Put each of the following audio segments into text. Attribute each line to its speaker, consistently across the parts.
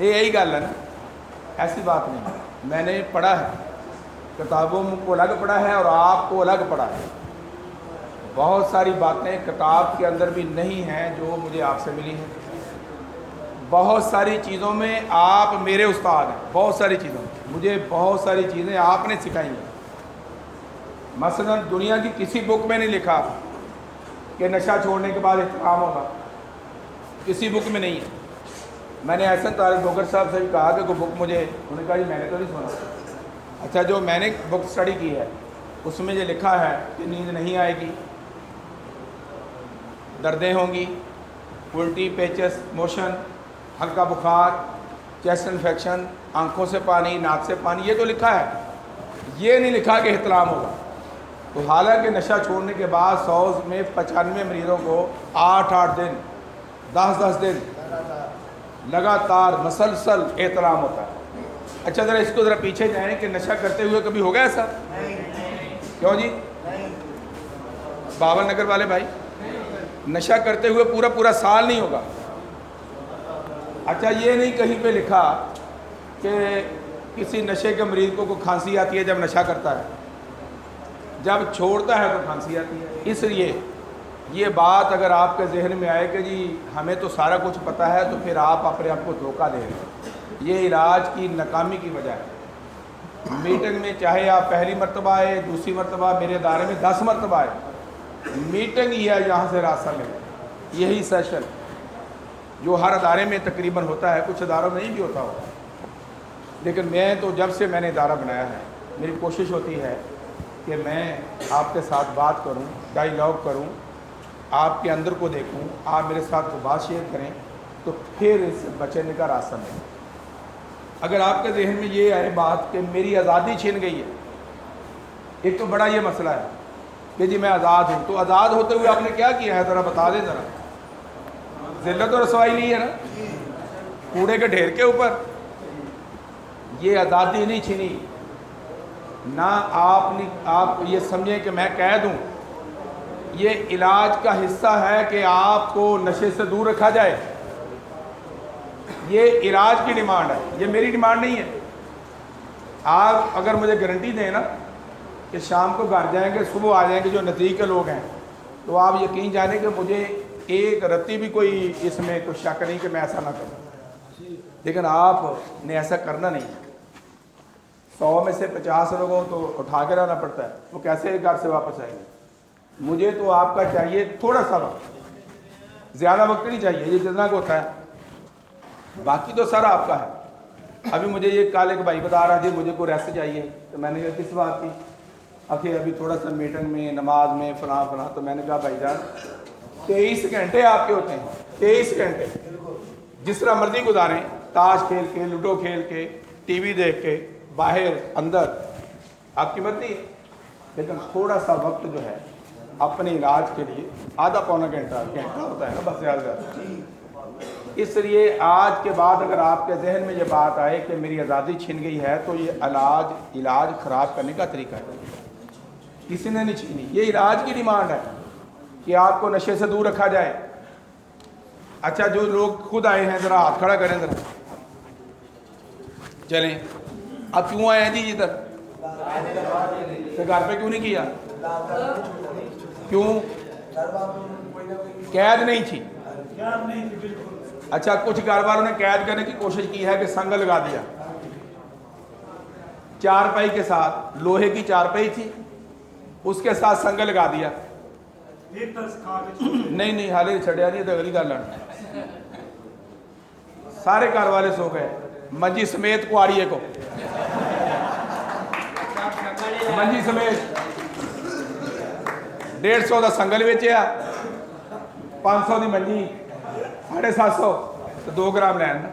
Speaker 1: یہ یہی گل ہے نا, ایسی بات نہیں ہے. میں نے پڑھا ہے, کتابوں کو الگ پڑھا ہے اور آپ کو الگ پڑھا ہے. بہت ساری باتیں کتاب کے اندر بھی نہیں ہیں جو مجھے آپ سے ملی ہیں. بہت ساری چیزوں میں آپ میرے استاد ہیں, بہت ساری چیزوں میں مجھے بہت ساری چیزیں آپ نے سکھائی ہیں. مثلا دنیا کی کسی بک میں نہیں لکھا کہ نشہ چھوڑنے کے بعد احترام ہوگا, کسی بک میں نہیں ہے. میں نے احسن طارق بوگر صاحب سے بھی کہا کہ کوئی بک مجھے, انہوں نے کہا جی میں نے تو نہیں سنا. اچھا, جو میں نے بک اسٹڈی کی ہے اس میں یہ لکھا ہے کہ نیند نہیں آئے گی, دردیں ہوں گی, الٹی, پیچس موشن, ہلکا بخار, چیسٹ انفیکشن, آنکھوں سے پانی, ناک سے پانی, یہ تو لکھا ہے. یہ نہیں لکھا کہ احتلام ہوگا. تو حالانکہ نشہ چھوڑنے کے بعد 100 میں 95 مریضوں کو 8 دن 10 دن لگاتار مسلسل احتلام ہوتا ہے. اچھا ذرا اس کو ذرا پیچھے جائیں کہ نشہ کرتے ہوئے کبھی ہو گیا ایسا؟ کیوں جی باول نگر والے بھائی, نشہ کرتے ہوئے پورا سال نہیں ہوگا. اچھا, یہ نہیں کہیں پہ لکھا کہ کسی نشے کے مریض کو کوئی کھانسی آتی ہے جب نشہ کرتا ہے, جب چھوڑتا ہے تو کھانسی آتی ہے. اس لیے یہ بات اگر آپ کے ذہن میں آئے کہ جی ہمیں تو سارا کچھ پتہ ہے, تو پھر آپ اپنے آپ کو دھوکہ دے رہے ہیں. یہ علاج کی ناکامی کی وجہ ہے. میٹنگ میں چاہے آپ پہلی مرتبہ آئے, دوسری مرتبہ, میرے ادارے میں 10 مرتبہ آئے, میٹنگ ہی ہے یہاں سے راستہ ملے. یہی سیشن جو ہر ادارے میں تقریباً ہوتا ہے, کچھ اداروں میں نہیں بھی ہوتا ہوگا, لیکن میں تو جب سے میں نے ادارہ بنایا ہے میری کوشش ہوتی ہے کہ میں آپ کے ساتھ بات کروں, ڈائیلاگ کروں, آپ کے اندر کو دیکھوں, آپ میرے ساتھ کو بات شیئر کریں, تو پھر اس سے بچنے کا راستہ ملے. اگر آپ کے ذہن میں یہ آئے بات کہ میری آزادی چھن گئی ہے, ایک تو بڑا یہ مسئلہ ہے کہ جی میں آزاد ہوں, تو آزاد ہوتے ہوئے آپ نے کیا کیا ہے ذرا بتا دیں. ذرا ذلت و رسوائی لی ہے نا کوڑے کے ڈھیر کے اوپر. یہ آزادی نہیں چھینی, نہ آپ یہ سمجھیں کہ میں قید ہوں. یہ علاج کا حصہ ہے کہ آپ کو نشے سے دور رکھا جائے. یہ علاج کی ڈیمانڈ ہے, یہ میری ڈیمانڈ نہیں ہے. آپ اگر مجھے گارنٹی دیں نا کہ شام کو گھر جائیں گے, صبح آ جائیں گے جو نزدیک کے لوگ ہیں, تو آپ یقین جانیں کہ مجھے ایک رتی بھی کوئی اس میں کوئی شک نہیں کہ میں ایسا نہ کروں. لیکن آپ نے ایسا کرنا نہیں. 100 میں سے 50 لوگوں تو اٹھا کے رہنا پڑتا ہے, وہ کیسے گھر سے واپس آئیں گے. مجھے تو آپ کا چاہیے تھوڑا سا وقت, زیادہ وقت نہیں چاہیے, یہ جتنا کو ہوتا ہے, باقی تو سارا آپ کا ہے. ابھی مجھے یہ کل ایک بھائی بتا رہا جی مجھے کوئی ریسٹ چاہیے, تو میں نے کہا کس بات کی؟ آخر ابھی تھوڑا سا میٹنگ میں, نماز میں, فلاں. تو میں نے کہا بھائی جان 23 گھنٹے آپ کے ہوتے ہیں, 23 گھنٹے جس طرح مرضی گزاریں, تاش کھیل کے, لوڈو کھیل کے, ٹی وی دیکھ کے, باہر اندر, آپ کی مرضی ہے. لیکن تھوڑا سا وقت جو ہے اپنے علاج کے لیے, آدھا پونا گھنٹہ ہوتا ہے نا بس, زیادہ. اس لیے آج کے بعد اگر آپ کے ذہن میں یہ بات آئے کہ میری آزادی چھن گئی ہے, تو یہ علاج خراب کرنے کا طریقہ ہے. کسی نے نہیں چھینی, یہ علاج کی ڈیمانڈ ہے کہ آپ کو نشے سے دور رکھا جائے. اچھا, جو لوگ خود آئے ہیں ذرا ہاتھ کھڑا کریں ذرا. چلیں, اب کیوں آئے ہیں جی ادھر؟ تو گھر پہ کیوں نہیں کیا؟ کیوں؟ قید نہیں تھی. اچھا, کچھ گھر والوں نے قید کرنے کی کوشش کی ہے کہ سنگ لگا دیا, چارپائی کے ساتھ, لوہے کی چارپائی تھی, اس کے ساتھ سنگ لگا دیا. نہیں حالے چھڑیا نہیں, تو اگلی گل لڑنا. سارے گھر والے سو گئے, منجی سمیت کواڑیے کو, منجی سمیت 150 دا سنگل ویچیا, 500 دی منجی, 750, تو 2 گرام لین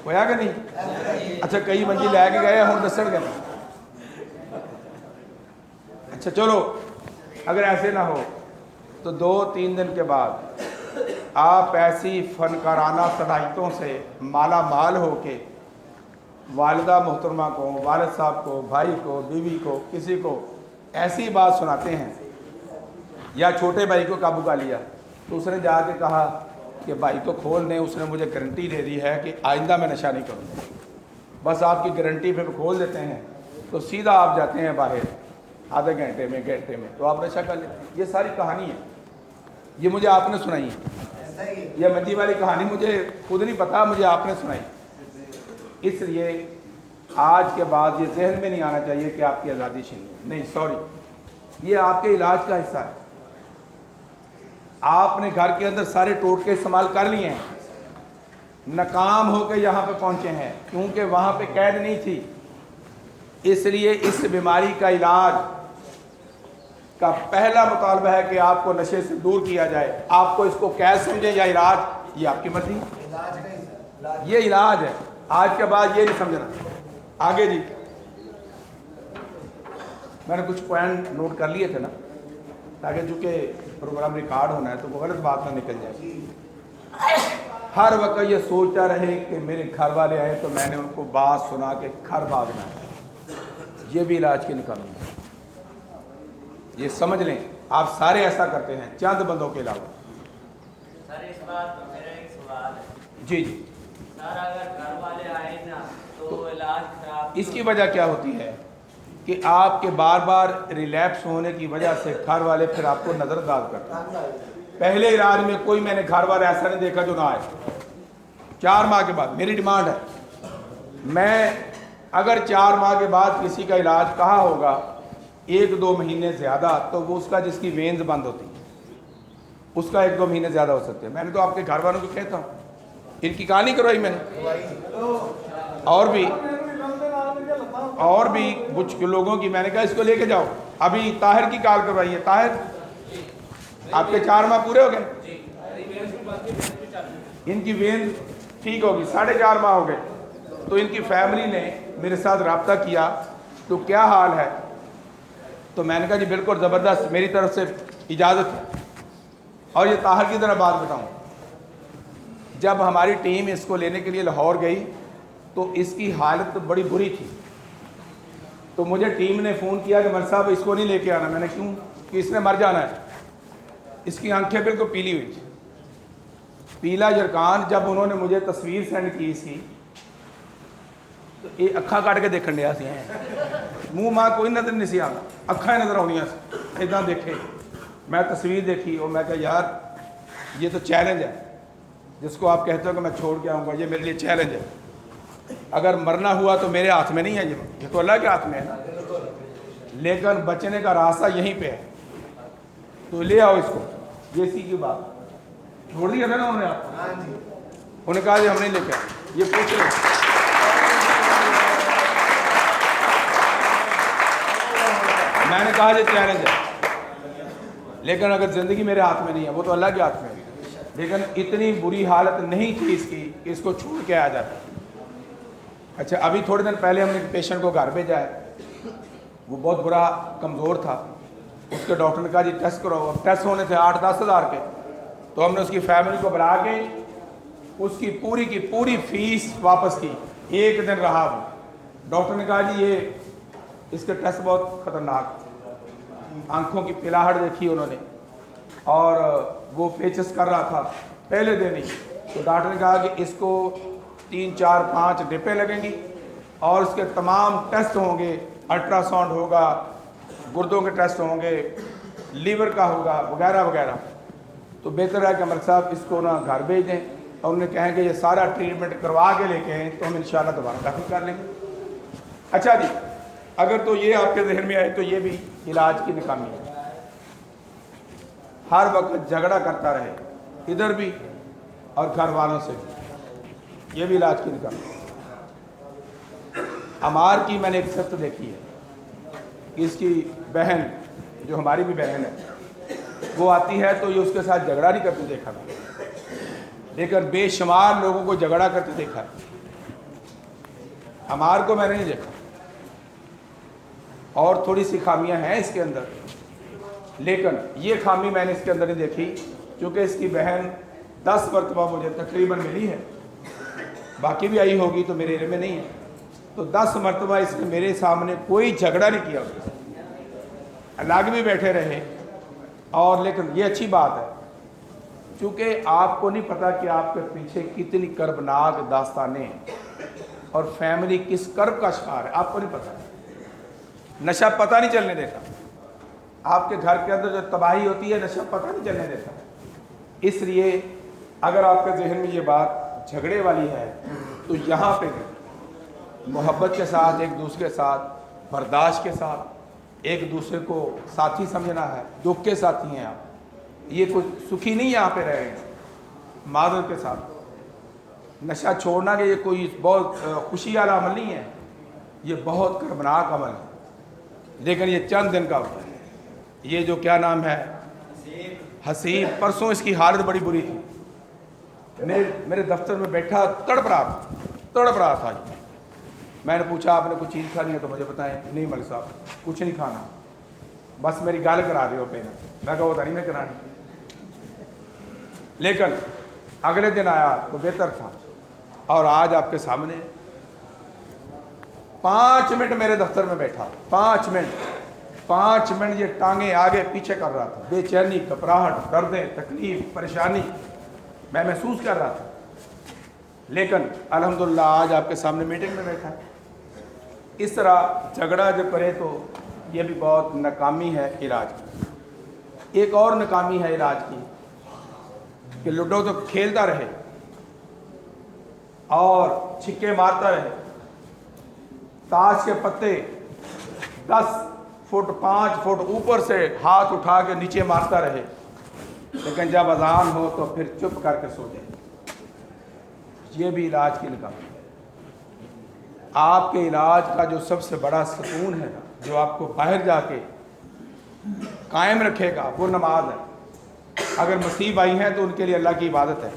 Speaker 1: ہویا کہ نہیں؟ اچھا, کئی منجی لے کے گئے, ہوں دسن گے. اچھا چلو, اگر ایسے نہ ہو تو 2-3 دن کے بعد آپ ایسی فنکارانہ صلاحیتوں سے مالا مال ہو کے والدہ محترمہ کو, والد صاحب کو, بھائی کو, بیوی کو, کسی کو ایسی بات سناتے ہیں, یا چھوٹے بھائی کو قابو کا لیا تو اس نے جا کے کہا کہ بھائی کو کھول دیں, اس نے مجھے گارنٹی دے دی ہے کہ آئندہ میں نشہ نہیں کروں گا, بس آپ کی گارنٹی پہ کھول دیتے ہیں تو سیدھا آپ جاتے ہیں باہر آدھے گھنٹے میں تو آپ نشہ کر لیں. یہ ساری کہانی ہے, یہ مجھے آپ نے سنائی ہے, یہ مندی والی کہانی مجھے خود نہیں پتا, مجھے آپ نے سنائی. اس لیے آج کے بعد یہ ذہن میں نہیں آنا چاہیے کہ آپ کی آزادی چھین لی, نہیں سوری, یہ آپ کے علاج کا حصہ ہے. آپ نے گھر کے اندر سارے ٹوٹکے استعمال کر لیے ہیں, ناکام ہو کے یہاں پہ پہنچے ہیں کیونکہ وہاں پہ قید نہیں تھی. اس لیے اس بیماری کا علاج کا پہلا مطالبہ ہے کہ آپ کو نشے سے دور کیا جائے. آپ کو اس کو قید سمجھیں یا علاج, یہ آپ کی مرضی, یہ علاج ہے. آج کے بعد یہ نہیں سمجھنا. آگے جی, میں نے کچھ پوائنٹ نوٹ کر لیے تھے نا, تاکہ چونکہ پروگرام ریکارڈ ہونا ہے تو وہ غلط بات نہ نکل جائے. ہر وقت یہ سوچتا رہے کہ میرے گھر والے آئے تو میں نے ان کو بات سنا کے گھر بھاگنا ہے, یہ بھی علاج کی ناکامی ہے. یہ سمجھ لیں, آپ سارے ایسا کرتے ہیں چند بندوں کے علاوہ.
Speaker 2: سر اس بات پر میرا ایک سوال ہے.
Speaker 1: جی جی
Speaker 2: سر اگر گھر والے آئے نا تو علاج خراب,
Speaker 1: اس کی وجہ کیا ہوتی ہے کہ آپ کے بار بار ریلیپس ہونے کی وجہ سے گھر والے پھر آپ کو نظر انداز کرتے ہیں. پہلے علاج میں کوئی میں نے گھر والے ایسا نہیں دیکھا جو نہ آئے. 4 ماہ کے بعد میری ڈیمانڈ ہے, میں اگر 4 ماہ کے بعد کسی کا علاج کہا ہوگا 1-2 مہینے زیادہ, تو وہ اس کا جس کی وینز بند ہوتی ہیں اس کا 1-2 مہینے زیادہ ہو سکتے ہیں. میں نے تو آپ کے گھر والوں کو کہتا ہوں, ان کی کہانی کروائی میں نے, اور بھی کچھ لوگوں کی میں نے کہا اس کو لے کے جاؤ. ابھی طاہر کی کال کروائی ہے. طاہر آپ کے 4 ماہ پورے ہو گئے, ان کی وین ٹھیک ہوگی, 4.5 ماہ ہو گئے. تو ان کی فیملی نے میرے ساتھ رابطہ کیا تو کیا حال ہے, تو میں نے کہا جی بالکل زبردست, میری طرف سے اجازت ہے. اور یہ طاہر کی طرح بات بتاؤں, جب ہماری ٹیم اس کو لینے کے لیے لاہور گئی تو اس کی حالت بڑی بری تھی. تو مجھے ٹیم نے فون کیا کہ مر صاحب اس کو نہیں لے کے آنا. میں نے کیوں, کہ اس نے مر جانا ہے. اس کی آنکھیں بالکل پیلی ہوئی تھی, پیلا جرکان. جب انہوں نے مجھے تصویر سینڈ کی سی تو یہ اکھا کٹ کے دیکھن دیا سی, منہ ماں کوئی نظر نہیں سی آنا, اکھاں نظر آنیاں سی ادھر دیکھے. میں تصویر دیکھی اور میں کہا یار یہ تو چیلنج ہے, جس کو آپ کہتے ہو کہ میں چھوڑ کے آؤں گا, یہ میرے لیے چیلنج ہے. اگر مرنا ہوا تو میرے ہاتھ میں نہیں ہے, یہ تو اللہ کے ہاتھ میں ہے نا, لیکن بچنے کا راستہ یہیں پہ ہے. تو لے آؤ اس کو. یہ سی کی بات چھوڑ دیا تھا نا انہوں نے, آپ انہوں نے کہا جی ہم نہیں لے کے آئے. یہ پوچھ رہے, میں نے کہا یہ چیلنج ہے, لیکن اگر زندگی میرے ہاتھ میں نہیں ہے, وہ تو اللہ کے ہاتھ میں ہے. لیکن اتنی بری حالت نہیں تھی اس کی کہ اس کو چھوڑ کے آ جاتا. اچھا ابھی تھوڑے دن پہلے ہم نے ایک پیشنٹ کو گھر بھیجا ہے, وہ بہت برا کمزور تھا. اس کے ڈاکٹر نے کہا جی ٹیسٹ کرو. ٹیسٹ ہونے تھے 8-10 ہزار کے. تو ہم نے اس کی فیملی کو بلا کے اس کی پوری فیس واپس کی. 1 دن رہا وہ. ڈاکٹر نے کہا جی یہ اس کے ٹیسٹ بہت خطرناک, آنکھوں کی پلاہٹ دیکھی انہوں نے, اور وہ پیچس کر رہا تھا پہلے دن ہی. تو ڈاکٹر نے کہا کہ اس کو 3-4-5 ڈپیں لگیں گی اور اس کے تمام ٹیسٹ ہوں گے, الٹرا ساؤنڈ ہوگا, گردوں کے ٹیسٹ ہوں گے, لیور کا ہوگا, وغیرہ وغیرہ. تو بہتر ہے کہ امر صاحب اس کو نا گھر بھیج دیں اور انہیں کہیں کہ یہ سارا ٹریٹمنٹ کروا کے لے کے آئیں تو ہم انشاءاللہ دوبارہ داخل کر لیں گے. اچھا جی, اگر تو یہ آپ کے ذہن میں آئے تو یہ بھی علاج کی ناکامی ہے. ہر وقت جھگڑا کرتا رہے ادھر بھی اور گھر والوں سے بھی, یہ بھی علاج کی ناکامی ہے. عمار کی میں نے ایک صفت دیکھی ہے کہ اس کی بہن, جو ہماری بھی بہن ہے, وہ آتی ہے تو یہ اس کے ساتھ جھگڑا نہیں کرتے دیکھا تھا, لیکن بے شمار لوگوں کو جھگڑا کرتے دیکھا. عمار کو میں نے نہیں دیکھا. اور تھوڑی سی خامیاں ہیں اس کے اندر, لیکن یہ خامی میں نے اس کے اندر نہیں دیکھی, چونکہ اس کی بہن 10 مرتبہ مجھے تقریباً ملی ہے, باقی بھی آئی ہوگی تو میرے علم میں نہیں ہے. تو 10 مرتبہ اس نے میرے سامنے کوئی جھگڑا نہیں کیا, الگ بھی بیٹھے رہے. اور لیکن یہ اچھی بات ہے چونکہ آپ کو نہیں پتا کہ آپ کے پیچھے کتنی کربناک داستانیں اور فیملی کس کرب کا شکار ہے، آپ کو نہیں پتا. نشہ پتہ نہیں چلنے دیتا. آپ کے گھر کے اندر جو تباہی ہوتی ہے نشہ پتہ نہیں چلنے دیتا. اس لیے اگر آپ کے ذہن میں یہ بات جھگڑے والی ہے تو یہاں پہ محبت کے ساتھ، ایک دوسرے کے ساتھ برداشت کے ساتھ ایک دوسرے کو ساتھی سمجھنا ہے. دکھ کے ساتھی ہیں آپ، یہ کچھ سکھی نہیں یہاں پہ رہ رہے ہیں معذرت کے ساتھ. نشہ چھوڑنا کہ یہ کوئی بہت خوشی والا عمل نہیں ہے، یہ بہت کربناک عمل ہے. لیکن یہ چند دن کا ہوتا ہے. یہ جو کیا نام ہے حسیب، پرسوں اس کی حالت بڑی بری تھی. میرے دفتر میں بیٹھا تڑپ رہا تھا. میں نے پوچھا آپ نے کچھ چیز کھانی ہے تو مجھے بتائیں. نہیں ملک صاحب کچھ نہیں کھانا، بس میری گال کرا رہی ہو پہلے. میں کہا وہ نہیں میں کرانی. لیکن اگلے دن آیا تو بہتر تھا. اور آج آپ کے سامنے 5 منٹ میرے دفتر میں بیٹھا. 5 منٹ یہ ٹانگیں آگے پیچھے کر رہا تھا. بے چینی، گھبراہٹ، دردیں، تکلیف، پریشانی میں محسوس کر رہا تھا. لیکن الحمدللہ آج آپ کے سامنے میٹنگ میں بیٹھا. اس طرح جھگڑا جو کرے تو یہ بھی بہت ناکامی ہے علاج کی. ایک اور ناکامی ہے علاج کی کہ لوڈو تو کھیلتا رہے اور چھکے مارتا رہے، تاش کے پتے 10 فٹ 5 فٹ اوپر سے ہاتھ اٹھا کے نیچے مارتا رہے، لیکن جب اذان ہو تو پھر چپ کر کے سو جائے. یہ بھی علاج کی ناکامی ہے. آپ کے علاج کا جو سب سے بڑا سکون ہے نا، جو آپ کو باہر جا کے قائم رکھے گا، وہ نماز ہے. اگر مصیب آئی ہیں تو ان کے لیے اللہ کی عبادت ہے.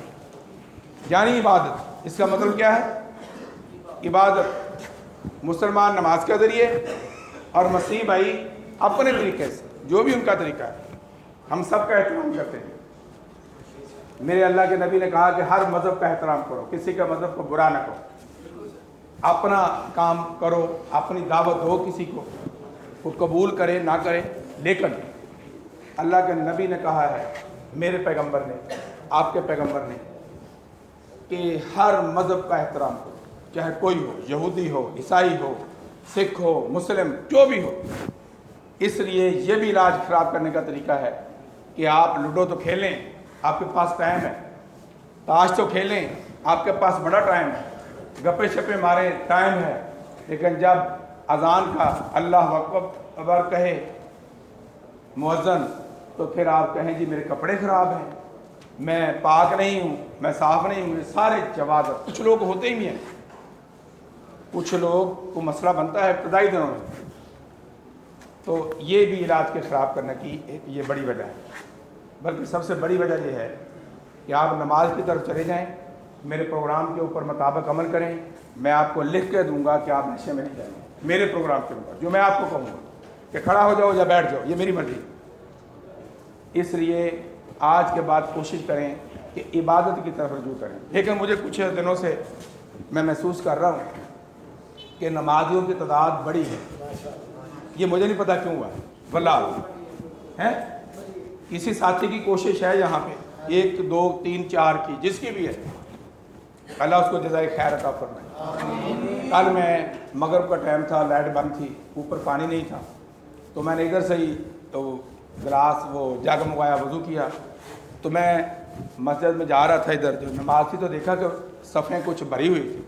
Speaker 1: یعنی عبادت، اس کا مطلب کیا ہے؟ عبادت. مسلمان نماز کے ذریعے اور مصیب آئی اپنے طریقے سے، جو بھی ان کا طریقہ ہے. ہم سب کا احترام کرتے ہیں. میرے اللہ کے نبی نے کہا کہ ہر مذہب کا احترام کرو، کسی کا مذہب کو برا نہ کرو. اپنا کام کرو، اپنی دعوت دو کسی کو، وہ قبول کرے نہ کرے. لیکن اللہ کے نبی نے کہا ہے، میرے پیغمبر نے، آپ کے پیغمبر نے، کہ ہر مذہب کا احترام کرو، چاہے کوئی ہو، یہودی ہو، عیسائی ہو، سکھ ہو، مسلم، جو بھی ہو. اس لیے یہ بھی علاج خراب کرنے کا طریقہ ہے کہ آپ لوڈو تو کھیلیں، آپ کے پاس ٹائم ہے. تاش تو کھیلیں، آپ کے پاس بڑا ٹائم ہے. گپے شپے ماریں، ٹائم ہے. لیکن جب اذان کا اللہ اکبر کہے مؤذن تو پھر آپ کہیں جی میرے کپڑے خراب ہیں، میں پاک نہیں ہوں، میں صاف نہیں ہوں. سارے جوازت کچھ لوگ ہوتے ہی ہیں. کچھ لوگ کو مسئلہ بنتا ہے ابتدائی دنوں میں. تو یہ بھی علاج کے خراب کرنے کی ایک یہ بڑی وجہ ہے. بلکہ سب سے بڑی وجہ یہ ہے کہ آپ نماز کی طرف چلے جائیں، میرے پروگرام کے اوپر مطابق عمل کریں. میں آپ کو لکھ کے دوں گا کہ آپ نشے میں نہیں جائیں گے. میرے پروگرام کے اوپر جو میں آپ کو کہوں گا کہ کھڑا ہو جاؤ یا بیٹھ جاؤ، یہ میری مرضی. اس لیے آج کے بعد کوشش کریں کہ عبادت کی طرف رجوع کریں. لیکن مجھے کچھ دنوں سے میں محسوس کر رہا ہوں کہ نمازیوں کی تعداد بڑی ہے. یہ مجھے نہیں پتا کیوں ہوا ہے، واللہ ہے. کسی ساتھی کی کوشش ہے یہاں پہ 1 2 3 4 کی، جس کی بھی ہے، اللہ اس کو جزائے خیر عطا فرمائے. کل میں مغرب کا ٹائم تھا، لائٹ بند تھی، اوپر پانی نہیں تھا، تو میں نے ادھر سے ہی تو گلاس وہ جگ منگوایا، وضو کیا. تو میں مسجد میں جا رہا تھا، ادھر جو نماز تھی تو دیکھا کہ صفیں کچھ بھری ہوئی تھی.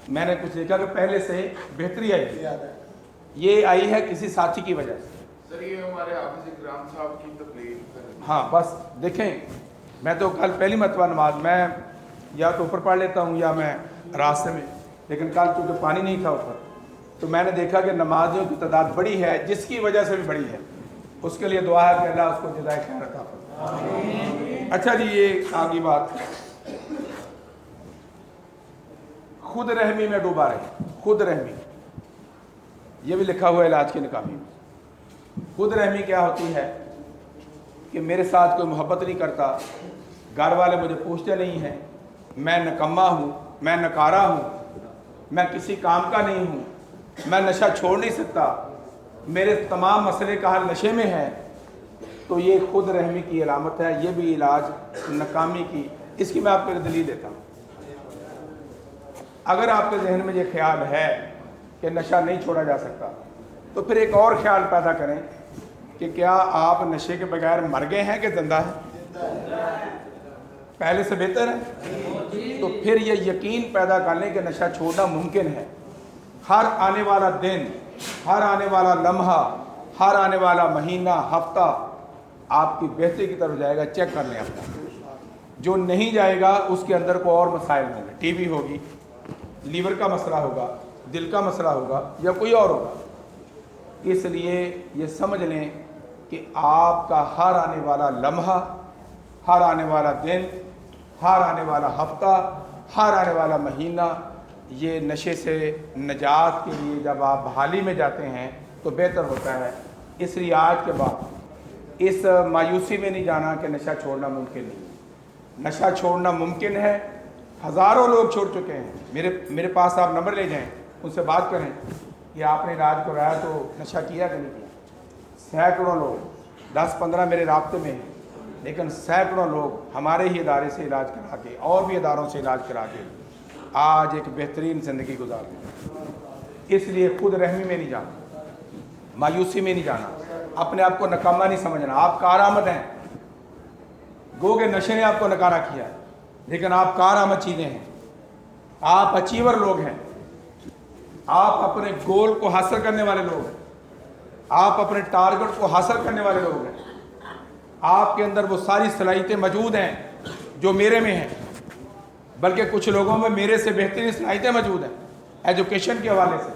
Speaker 1: میں نے کچھ دیکھا کہ پہلے سے بہتری آئی. یہ آئی ہے کسی ساتھی کی وجہ سے.
Speaker 3: سر یہ ہمارے حافظ اکرام صاحب کی تقریر.
Speaker 1: ہاں بس دیکھیں، میں تو کل پہلی مرتبہ نماز میں یا تو اوپر پڑھ لیتا ہوں یا میں راستے میں، لیکن کل چونکہ پانی نہیں تھا اوپر تو میں نے دیکھا کہ نمازیوں کی تعداد بڑی ہے، جس کی وجہ سے بھی بڑی ہے. اس کے لیے دعا ہے کہ اللہ اس کو جزائے خیر عطا فرمائے. اچھا جی، یہ آگے بات، خود رحمی میں ڈوبا رہے. خود رحمی یہ بھی لکھا ہوا ہے علاج کی ناکامی میں. خود رحمی کیا ہوتی ہے کہ میرے ساتھ کوئی محبت نہیں کرتا، گھر والے مجھے پوچھتے نہیں ہیں، میں نکما ہوں، میں نکارا ہوں، میں کسی کام کا نہیں ہوں، میں نشہ چھوڑ نہیں سکتا، میرے تمام مسئلے کا حل نشے میں ہے. تو یہ خود رحمی کی علامت ہے، یہ بھی علاج ناکامی کی۔ اس کی میں آپ کو ایک دلیل دیتا ہوں۔ اگر آپ کے ذہن میں یہ خیال ہے کہ نشہ نہیں چھوڑا جا سکتا، تو پھر ایک اور خیال پیدا کریں کہ کیا آپ نشے کے بغیر مر گئے ہیں کہ زندہ ہیں؟ پہلے سے بہتر ہے۔ تو پھر یہ یقین پیدا کر لیں کہ نشہ چھوڑنا ممکن ہے۔ ہر آنے والا دن، ہر آنے والا لمحہ، ہر آنے والا مہینہ، ہفتہ آپ کی بہتری کی طرف جائے گا۔ چیک کر لیں اپنا، جو نہیں جائے گا اس کے اندر کو اور مسائل ہوں گے، ٹی بی ہوگی، لیور کا مسئلہ ہوگا، دل کا مسئلہ ہوگا، یا کوئی اور ہوگا۔ اس لیے یہ سمجھ لیں کہ آپ کا ہر آنے والا لمحہ، ہر آنے والا دن، ہر آنے والا ہفتہ، ہر آنے والا مہینہ یہ نشے سے نجات کے لیے جب آپ بحالی میں جاتے ہیں تو بہتر ہوتا ہے۔ اس لیے آج کے بعد اس مایوسی میں نہیں جانا کہ نشہ چھوڑنا ممکن نہیں۔ نشہ چھوڑنا ممکن ہے، ہزاروں لوگ چھوڑ چکے ہیں۔ میرے پاس آپ نمبر لے جائیں، ان سے بات کریں کہ آپ نے علاج کرایا تو نشہ کیا کہ نہیں کیا۔ سینکڑوں لوگ، 10-15 میرے رابطے میں ہیں، لیکن سینکڑوں لوگ ہمارے ہی ادارے سے علاج کرا کے اور بھی اداروں سے علاج کرا کے آج ایک بہترین زندگی گزار رہے ہیں۔ اس لیے خود رحمی میں نہیں جانا، مایوسی میں نہیں جانا، اپنے آپ کو ناکامہ نہیں سمجھنا۔ آپ کارآمد ہیں، گو کہ نشے نے آپ کو نکارا کیا ہے، لیکن آپ کارآمد چیزیں ہیں، آپ اچیور لوگ ہیں، آپ اپنے گول کو حاصل کرنے والے لوگ ہیں، آپ اپنے ٹارگٹ کو حاصل کرنے والے لوگ ہیں۔ آپ کے اندر وہ ساری صلاحیتیں موجود ہیں جو میرے میں ہیں، بلکہ کچھ لوگوں میں میرے سے بہترین صلاحیتیں موجود ہیں۔ ایجوکیشن کے حوالے سے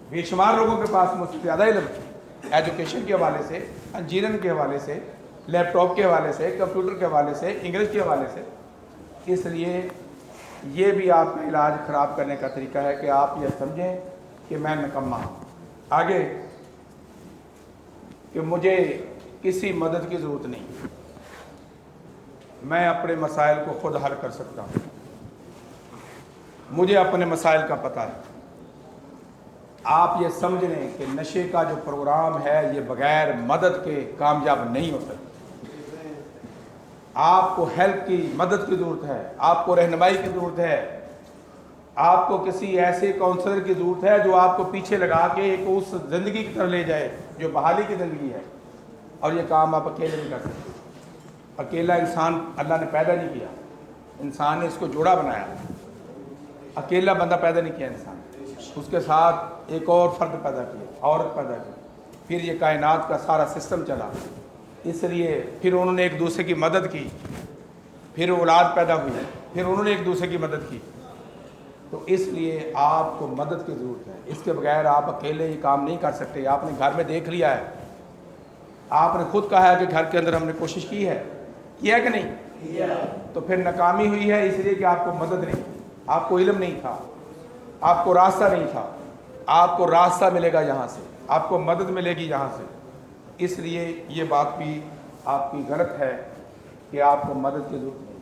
Speaker 1: بے شمار لوگوں کے پاس مجھ سے زیادہ علم ہے، ایجوکیشن کے حوالے سے، انجینئرنگ کے حوالے سے، لیپ ٹاپ کے حوالے سے، کمپیوٹر کے حوالے سے، انگلش کے حوالے سے۔ اس لیے یہ بھی آپ کا علاج خراب کرنے کا طریقہ ہے کہ آپ یہ سمجھیں کہ میں نکما ہوں، آگے کہ مجھے کسی مدد کی ضرورت نہیں، میں اپنے مسائل کو خود حل کر سکتا ہوں، مجھے اپنے مسائل کا پتہ ہے۔ آپ یہ سمجھ لیں کہ نشے کا جو پروگرام ہے یہ بغیر مدد کے کامیاب نہیں ہو سکتا۔ آپ کو ہیلپ کی، مدد کی ضرورت ہے، آپ کو رہنمائی کی ضرورت ہے، آپ کو کسی ایسے کاؤنسلر کی ضرورت ہے جو آپ کو پیچھے لگا کے ایک اس زندگی کی طرف لے جائے جو بحالی کی زندگی ہے۔ اور یہ کام آپ اکیلے نہیں کر سکتے۔ اکیلا انسان اللہ نے پیدا نہیں کیا، انسان نے اس کو جوڑا بنایا۔ اکیلا بندہ پیدا نہیں کیا انسان، اس کے ساتھ ایک اور فرد پیدا کیا، عورت پیدا کی، پھر یہ کائنات کا سارا سسٹم چلا۔ اس لیے پھر انہوں نے ایک دوسرے کی مدد کی، پھر اولاد پیدا ہوئی، پھر انہوں نے ایک دوسرے کی مدد کی۔ تو اس لیے آپ کو مدد کی ضرورت ہے، اس کے بغیر آپ اکیلے یہ کام نہیں کر سکتے۔ آپ نے گھر میں دیکھ لیا ہے، آپ نے خود کہا ہے کہ گھر کے اندر ہم نے کوشش کی ہے، کیا کہ نہیں؟ تو پھر ناکامی ہوئی ہے اس لیے کہ آپ کو مدد نہیں، آپ کو علم نہیں تھا، آپ کو راستہ نہیں تھا۔ آپ کو راستہ ملے گا یہاں سے، آپ کو مدد ملے گی یہاں سے۔ اس لیے یہ بات بھی آپ کی غلط ہے کہ آپ کو مدد کی ضرورت نہیں۔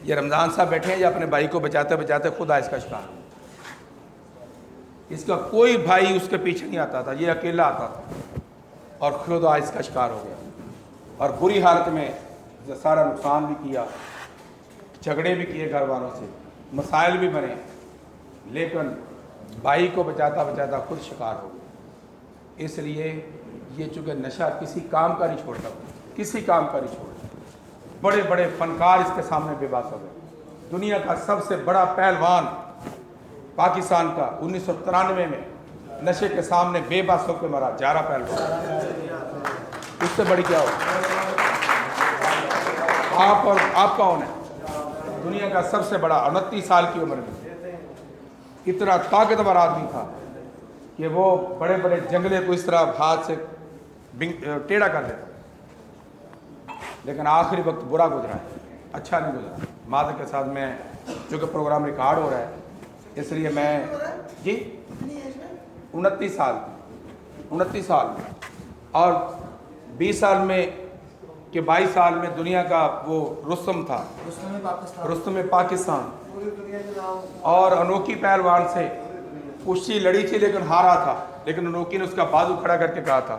Speaker 1: یہ رمضان صاحب بیٹھے ہیں، یہ اپنے بھائی کو بچاتے بچاتے خود آئس کا شکار ہو۔ اس کا کوئی بھائی اس کے پیچھے نہیں آتا تھا، یہ اکیلا آتا تھا اور خود آئس کا شکار ہو گیا، اور بری حالت میں سارا نقصان بھی کیا، جھگڑے بھی کیے گھر والوں سے، مسائل بھی بنے، لیکن بھائی کو بچاتا بچاتا خود شکار ہو گیا۔ اس لیے یہ چونکہ نشہ کسی کام کا نہیں چھوڑتا، کسی کام کا نہیں چھوڑتا۔ بڑے بڑے فنکار اس کے سامنے بے بس ہو گئے۔ دنیا کا سب سے بڑا پہلوان پاکستان کا 1993 میں نشے کے سامنے بے بس ہو کے مرا، جارا پہلوان، اس سے بڑی کیا ہو؟ آپ اور آپ کون ہے؟ دنیا کا سب سے بڑا، 29 سال کی عمر میں اتنا طاقتور آدمی تھا کہ وہ بڑے بڑے جنگلے کو اس طرح ہاتھ سے ٹیڑھا کر دیتا، لیکن آخری وقت برا گزرا ہے، اچھا نہیں گزرا۔ معذرت کے ساتھ میں، چونکہ پروگرام ریکارڈ ہو رہا ہے اس لیے میں، جی 29 سال اور 20 سال میں کہ 22 سال میں دنیا کا وہ رستم تھا، رستم پاکستان، اور انوکھی پہلوان سے کشتی لڑی تھی لیکن ہارا تھا، لیکن انوکھی نے اس کا بازو کھڑا کر کے کہا تھا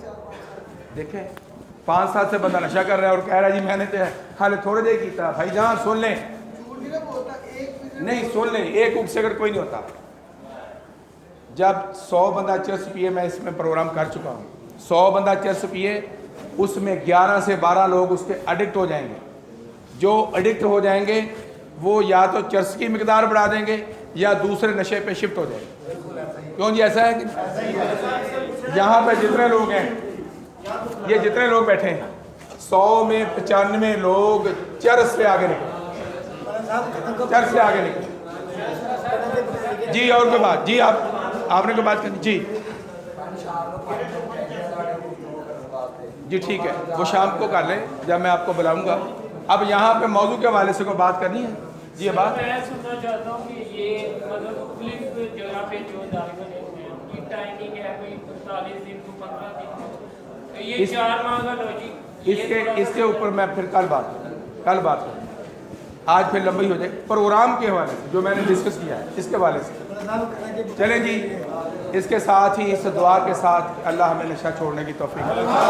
Speaker 4: 4-5
Speaker 1: دیکھیں 5 سال سے بندہ نشہ کر رہا ہے اور کہہ رہا ہے جی میں نے تو حال تھوڑے دیر کیتا. بھائی جان سن لیں,
Speaker 4: جھوٹ نہیں نہ بولتا, ایک منٹ
Speaker 1: نہیں سن لیں, ایک اک سے اگر کوئی نہیں ہوتا. جب 100 بندہ چرس پیے, میں اس میں پروگرام کر چکا ہوں, 100 بندہ چرس پیے اس میں 11 سے 12 لوگ اس کے ایڈکٹ ہو جائیں گے. جو ایڈکٹ ہو جائیں گے وہ یا تو چرس کی مقدار بڑھا دیں گے یا دوسرے نشے پہ شفٹ ہو جائیں گے. کیوں جی ایسا ہے کہ یہاں پہ جتنے لوگ ہیں, یہ جتنے لوگ بیٹھے ہیں 100 میں 95 لوگ چرس سے آگے نکلے, چرس سے آگے نکلے. جی اور کوئی بات, جی آپ نے کوئی بات کرنی؟ جی جی ٹھیک ہے, وہ شام کو کر لیں جب میں آپ کو بلاؤں گا. اب یہاں پہ موضوع کے حوالے سے کوئی بات کرنی ہے؟ جی یہ بات
Speaker 5: میں سننا چاہتا ہوں کہ یہ مطلب مختلف جگہ پہ جو ادارے بنے ہوئے ہیں ان کی ٹائمنگ ہے, کوئی 45 دن کو 15 دن کو, یہ 4 ماہ کا لوجک
Speaker 1: اس کے اوپر میں پھر کل بات کروں. آج پھر لمبی ہو جائے. پروگرام کے حوالے سے جو میں نے ڈسکس کیا ہے اس کے حوالے سے چلیں جی, اس کے ساتھ ہی اس دعا کے ساتھ اللہ ہمیں نشہ چھوڑنے کی توفیق